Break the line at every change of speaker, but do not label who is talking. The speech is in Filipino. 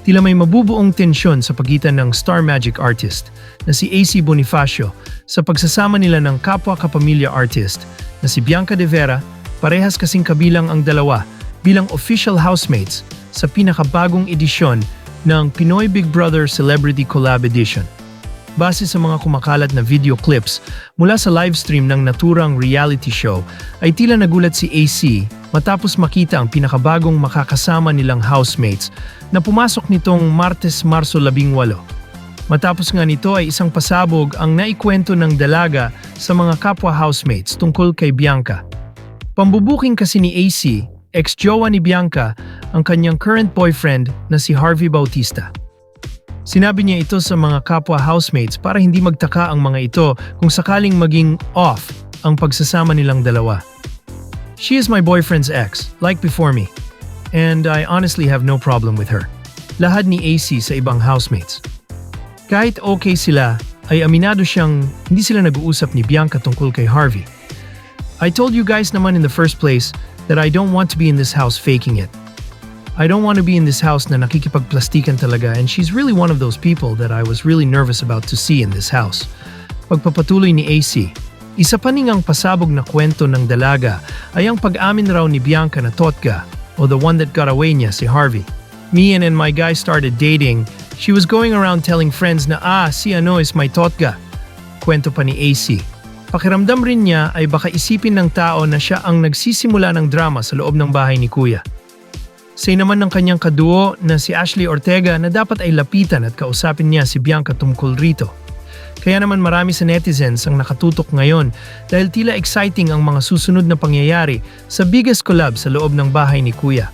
Tila may mabubuong tensyon sa pagitan ng star magic artist na si AC Bonifacio sa pagsasama nila ng kapwa kapamilya artist na si Bianca De Vera, parehas kasing kabilang ang dalawa bilang official housemates sa pinakabagong edisyon ng Pinoy Big Brother Celebrity Collab Edition. Base sa mga kumakalat na video clips mula sa livestream ng naturang reality show, ay tila nagulat si AC matapos makita ang pinakabagong makakasama nilang housemates na pumasok nitong Martes, Marso 18. Matapos nga nito ay isang pasabog ang naikwento ng dalaga sa mga kapwa housemates tungkol kay Bianca. Pambubuking kasi ni AC, ex-jowa ni Bianca, ang kanyang current boyfriend na si Harvey Bautista. Sinabi niya ito sa mga kapwa housemates para hindi magtaka ang mga ito kung sakaling maging off ang pagsasama nilang dalawa. She is my boyfriend's ex, like before me. And I honestly have no problem with her. Lahad ni AC sa ibang housemates. Kahit okay sila, ay aminado siyang hindi sila nag-uusap ni Bianca tungkol kay Harvey. I told you guys naman in the first place that I don't want to be in this house faking it. I don't want to be in this house na nakikipagplastikan talaga, and she's really one of those people that I was really nervous about to see in this house. Pagpapatuloy ni AC, isa pa ning ang pasabog na kwento ng dalaga ay ang pag-amin raw ni Bianca na totga o the one that got away niya si Harvey. Me and my guy started dating, she was going around telling friends na si ano is my totga. Kwento pa ni AC. Pakiramdam rin niya ay baka isipin ng tao na siya ang nagsisimula ng drama sa loob ng bahay ni Kuya. Say naman ng kanyang kaduo na si Ashley Ortega na dapat ay lapitan at kausapin niya si Bianca tungkol rito. Kaya naman marami sa netizens ang nakatutok ngayon dahil tila exciting ang mga susunod na pangyayari sa biggest collab sa loob ng bahay ni Kuya.